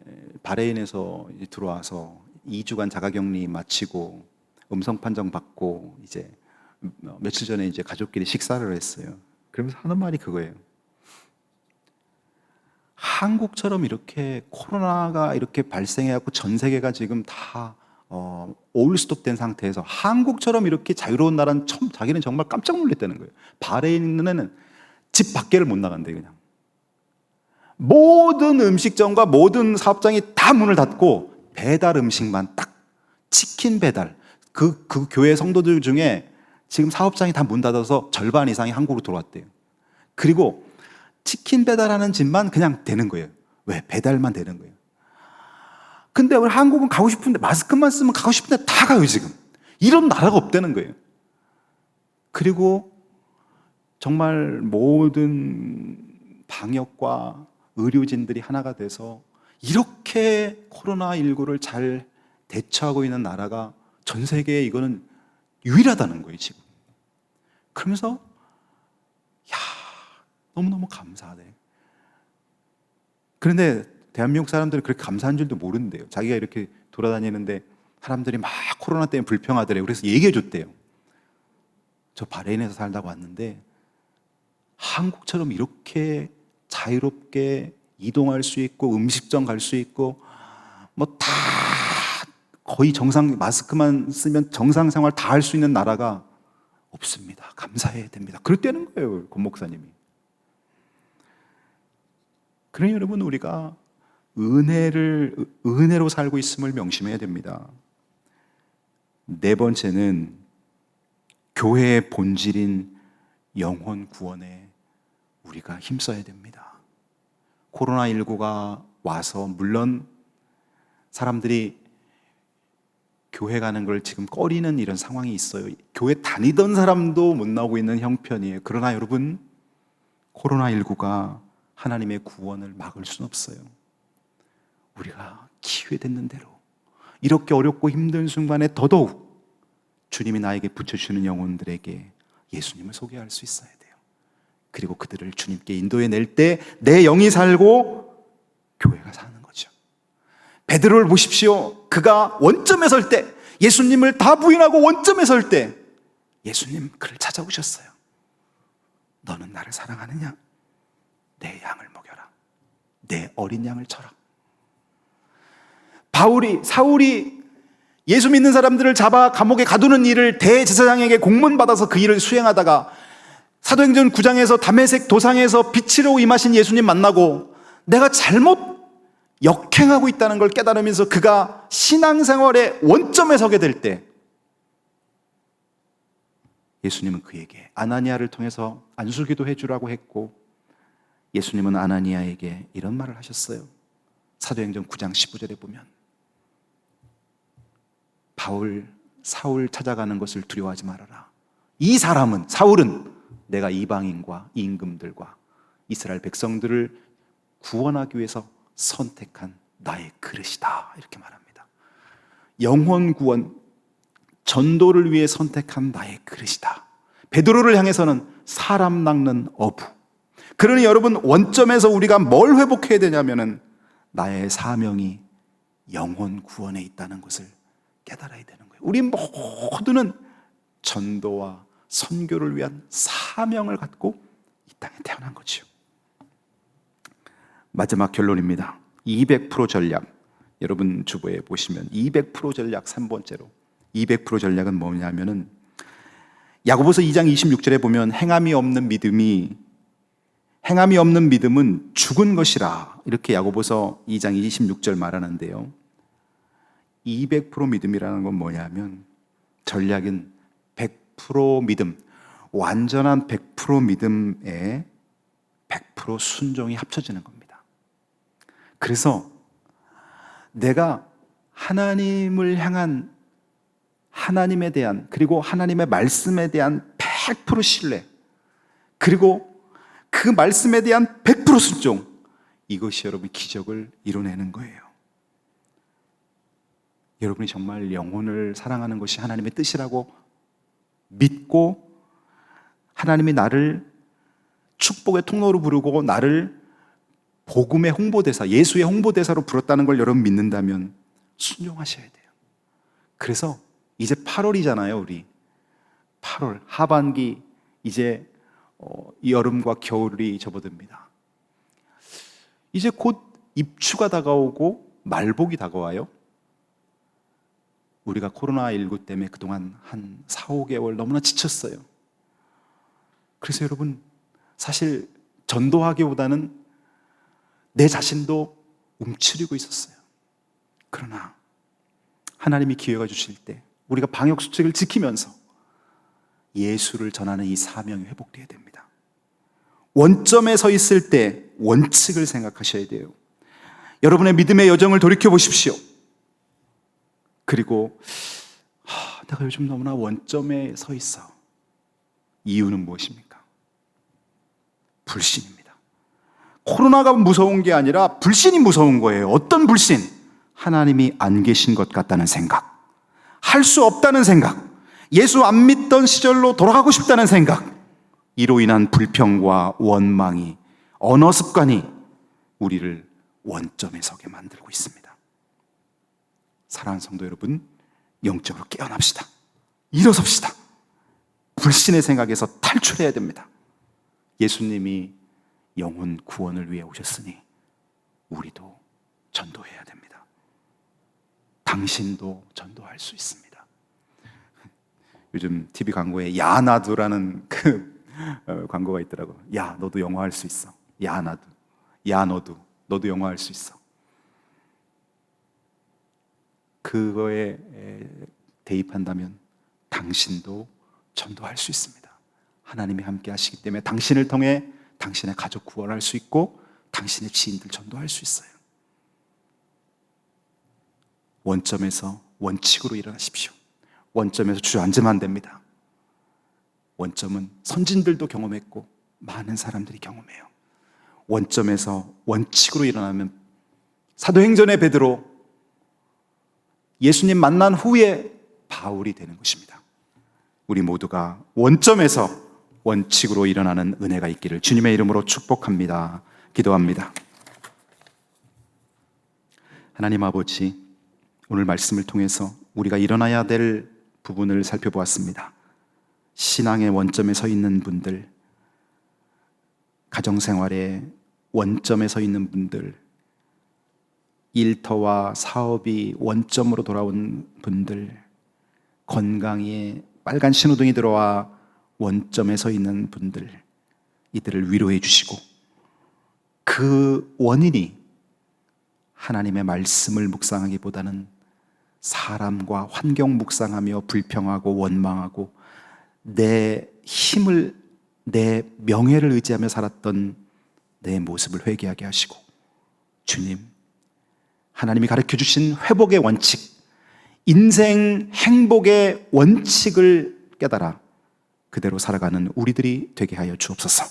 바레인에서 들어와서 2주간 자가격리 마치고 음성 판정 받고 이제 며칠 전에 이제 가족끼리 식사를 했어요. 그러면서 하는 말이 그거예요. 한국처럼 이렇게 코로나가 이렇게 발생해갖고 전 세계가 지금 다 오일스톱된 상태에서 한국처럼 이렇게 자유로운 나라는 자기는 정말 깜짝 놀랐다는 거예요. 바레인은 집 밖에를 못 나간대요. 그냥 모든 음식점과 모든 사업장이 다 문을 닫고 배달 음식만 딱, 치킨 배달. 그 교회 성도들 중에 지금 사업장이 다 문 닫아서 절반 이상이 한국으로 들어왔대요. 그리고 치킨 배달하는 집만 그냥 되는 거예요. 왜? 배달만 되는 거예요. 근데 우리 한국은 가고 싶은데, 마스크만 쓰면 가고 싶은데 다 가요 지금. 이런 나라가 없다는 거예요. 그리고 정말 모든 방역과 의료진들이 하나가 돼서 이렇게 코로나19를 잘 대처하고 있는 나라가 전 세계에 이거는 유일하다는 거예요 지금. 그러면서 너무너무 감사하네. 그런데 대한민국 사람들은 그렇게 감사한 줄도 모른대요. 자기가 이렇게 돌아다니는데 사람들이 막 코로나 때문에 불평하더래요. 그래서 얘기해 줬대요. 저 바레인에서 살다가 왔는데 한국처럼 이렇게 자유롭게 이동할 수 있고 음식점 갈 수 있고 다 거의 마스크만 쓰면 정상 생활 다 할 수 있는 나라가 없습니다. 감사해야 됩니다. 그랬다는 거예요, 권 목사님이. 그러니 여러분, 우리가 은혜로 살고 있음을 명심해야 됩니다. 네 번째는 교회의 본질인 영혼 구원에 우리가 힘써야 됩니다. 코로나19가 와서 물론 사람들이 교회 가는 걸 지금 꺼리는 이런 상황이 있어요. 교회 다니던 사람도 못 나오고 있는 형편이에요. 그러나 여러분, 코로나19가 하나님의 구원을 막을 수는 없어요. 우리가 기회 되는 대로 이렇게 어렵고 힘든 순간에 더더욱 주님이 나에게 붙여주시는 영혼들에게 예수님을 소개할 수 있어야 돼요. 그리고 그들을 주님께 인도해낼 때 내 영이 살고 교회가 사는 거죠. 베드로를 보십시오. 그가 원점에 설 때, 예수님을 다 부인하고 원점에 설 때 예수님 그를 찾아오셨어요. 너는 나를 사랑하느냐? 내 양을 먹여라. 내 어린 양을 쳐라. 사울이 예수 믿는 사람들을 잡아 감옥에 가두는 일을 대제사장에게 공문받아서 그 일을 수행하다가 사도행전 9장에서 다메섹 도상에서 빛으로 임하신 예수님 만나고 내가 잘못 역행하고 있다는 걸 깨달으면서 그가 신앙생활의 원점에 서게 될 때 예수님은 그에게 아나니아를 통해서 안수기도 해주라고 했고, 예수님은 아나니아에게 이런 말을 하셨어요. 사도행전 9장 15절에 보면 바울 사울 찾아가는 것을 두려워하지 말아라. 이 사람은, 사울은 내가 이방인과 임금들과 이스라엘 백성들을 구원하기 위해서 선택한 나의 그릇이다. 이렇게 말합니다. 영혼 구원, 전도를 위해 선택한 나의 그릇이다. 베드로를 향해서는 사람 낚는 어부. 그러니 여러분, 원점에서 우리가 뭘 회복해야 되냐면은 나의 사명이 영혼 구원에 있다는 것을 깨달아야 되는 거예요. 우리 모두는 전도와 선교를 위한 사명을 갖고 이 땅에 태어난 거죠. 마지막 결론입니다. 200% 전략. 여러분 주보에 보시면 200% 전략 3번째로 200% 전략은 뭐냐면은 야고보서 2장 26절에 보면 행함이 없는 믿음은 죽은 것이라, 이렇게 야고보서 2장 26절 말하는데요. 200% 믿음이라는 건 뭐냐면, 전략은 100% 믿음, 완전한 100% 믿음에 100% 순종이 합쳐지는 겁니다. 그래서 내가 하나님을 향한, 하나님에 대한, 그리고 하나님의 말씀에 대한 100% 신뢰, 그리고 그 말씀에 대한 100% 순종, 이것이 여러분 기적을 이뤄내는 거예요. 여러분이 정말 영혼을 사랑하는 것이 하나님의 뜻이라고 믿고 하나님이 나를 축복의 통로로 부르고 나를 복음의 홍보대사, 예수의 홍보대사로 부렀다는 걸 여러분 믿는다면 순종하셔야 돼요. 그래서 이제 8월이잖아요. 우리 8월 하반기, 이제 여름과 겨울이 접어듭니다. 이제 곧 입추가 다가오고 말복이 다가와요. 우리가 코로나19 때문에 그동안 한 4, 5개월 너무나 지쳤어요. 그래서 여러분, 사실 전도하기보다는 내 자신도 움츠리고 있었어요. 그러나 하나님이 기회가 주실 때 우리가 방역수칙을 지키면서 예수를 전하는 이 사명이 회복되어야 됩니다. 원점에 서 있을 때 원칙을 생각하셔야 돼요. 여러분의 믿음의 여정을 돌이켜 보십시오. 그리고 내가 요즘 너무나 원점에 서 있어. 이유는 무엇입니까? 불신입니다. 코로나가 무서운 게 아니라 불신이 무서운 거예요. 어떤 불신? 하나님이 안 계신 것 같다는 생각, 할 수 없다는 생각, 예수 안 믿던 시절로 돌아가고 싶다는 생각, 이로 인한 불평과 원망이, 언어 습관이 우리를 원점에 서게 만들고 있습니다. 사랑하는 성도 여러분, 영적으로 깨어납시다. 일어섭시다. 불신의 생각에서 탈출해야 됩니다. 예수님이 영혼 구원을 위해 오셨으니 우리도 전도해야 됩니다. 당신도 전도할 수 있습니다. 요즘 TV 광고에 야나두라는 그 광고가 있더라고요. 야, 너도 영어 할 수 있어. 야나두. 야, 너도 영어 할 수 있어. 그거에 대입한다면 당신도 전도할 수 있습니다. 하나님이 함께 하시기 때문에 당신을 통해 당신의 가족 구원할 수 있고 당신의 지인들 전도할 수 있어요. 원점에서 원칙으로 일어나십시오. 원점에서 주저앉으면 안 됩니다. 원점은 선진들도 경험했고 많은 사람들이 경험해요. 원점에서 원칙으로 일어나면 사도행전의 베드로, 예수님 만난 후에 바울이 되는 것입니다. 우리 모두가 원점에서 원칙으로 일어나는 은혜가 있기를 주님의 이름으로 축복합니다. 기도합니다. 하나님 아버지, 오늘 말씀을 통해서 우리가 일어나야 될 부분을 살펴보았습니다. 신앙의 원점에 서 있는 분들, 가정생활의 원점에 서 있는 분들, 일터와 사업이 원점으로 돌아온 분들, 건강에 빨간 신호등이 들어와 원점에 서 있는 분들, 이들을 위로해 주시고 그 원인이 하나님의 말씀을 묵상하기보다는 사람과 환경 묵상하며 불평하고 원망하고 내 힘을, 내 명예를 의지하며 살았던 내 모습을 회개하게 하시고, 주님, 하나님이 가르쳐 주신 회복의 원칙, 인생 행복의 원칙을 깨달아 그대로 살아가는 우리들이 되게 하여 주옵소서.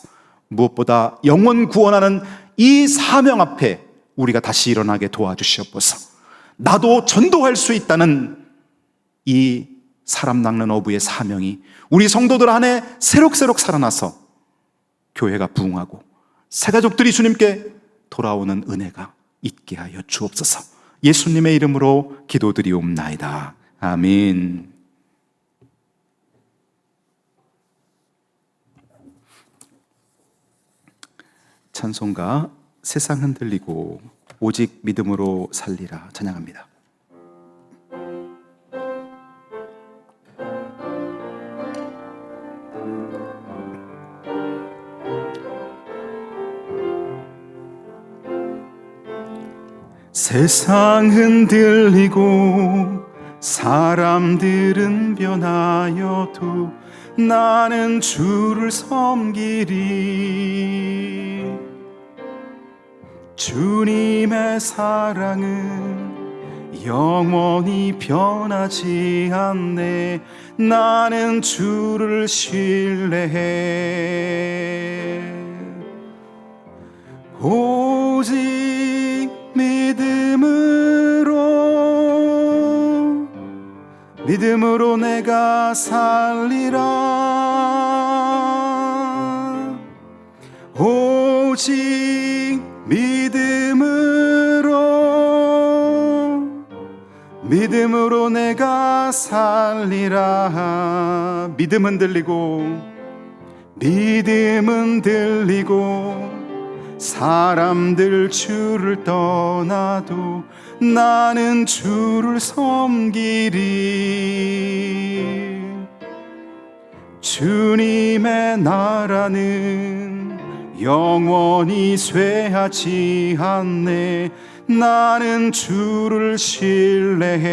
무엇보다 영혼 구원하는 이 사명 앞에 우리가 다시 일어나게 도와주시옵소서. 나도 전도할 수 있다는 이 사람 낚는 어부의 사명이 우리 성도들 안에 새록새록 살아나서 교회가 부흥하고 새가족들이 주님께 돌아오는 은혜가 있게 하여 주옵소서. 예수님의 이름으로 기도드리옵나이다. 아멘. 찬송가 세상 흔들리고 오직 믿음으로 살리라 찬양합니다. 세상 흔들리고 사람들은 변하여도 나는 주를 섬기리. 주님의 사랑은 영원히 변하지 않네. 나는 주를 신뢰해. 오직 믿음으로 내가 살리라. 오직 믿음으로 내가 살리라. 믿음은 들리고 사람들 주를 떠나도 나는 주를 섬기리. 주님의 나라는 영원히 쇠하지 않네. 나는 주를 신뢰해.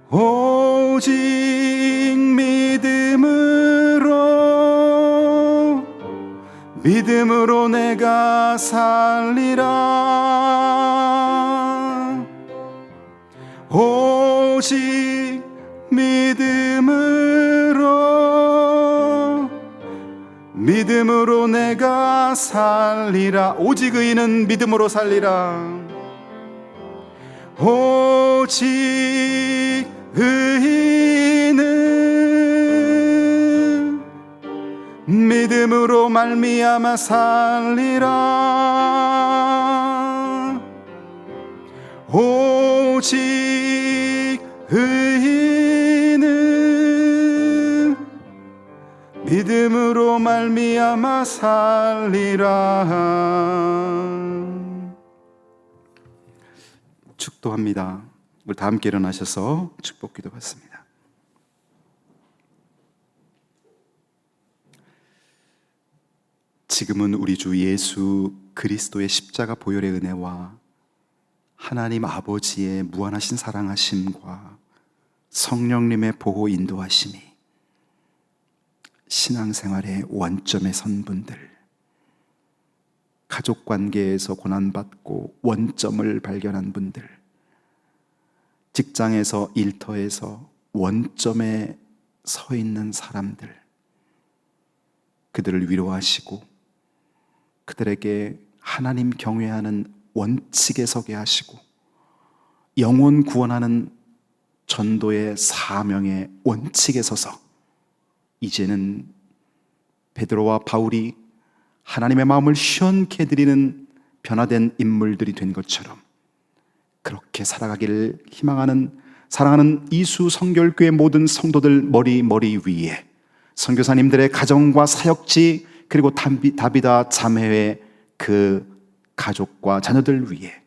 오직 믿음으로 내가 살리라. 오직 믿음으로 내가 살리라. 오직 의인은 믿음으로 살리라. 오직 의인은 믿음으로 말미암아 살리라. 오직 의인은 믿음으로 말미암아 살리라. 축도합니다. 우리 다 함께 일어나셔서 축복 기도 받습니다. 지금은 우리 주 예수 그리스도의 십자가 보혈의 은혜와 하나님 아버지의 무한하신 사랑하심과 성령님의 보호 인도하심이 신앙생활의 원점에 선 분들, 가족관계에서 고난받고 원점을 발견한 분들, 직장에서 일터에서 원점에 서 있는 사람들, 그들을 위로하시고 그들에게 하나님 경외하는 원칙에 서게 하시고 영혼 구원하는 전도의 사명의 원칙에 서서 이제는 베드로와 바울이 하나님의 마음을 시원케 드리는 변화된 인물들이 된 것처럼 그렇게 살아가기를 희망하는 사랑하는 이수 성결교회 모든 성도들 머리 위에 선교사님들의 가정과 사역지 그리고 다비다 자매회 그 가족과 자녀들 위해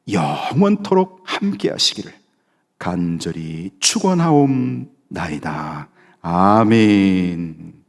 영원토록 함께 하시기를 간절히 축원하옵나이다. 아멘.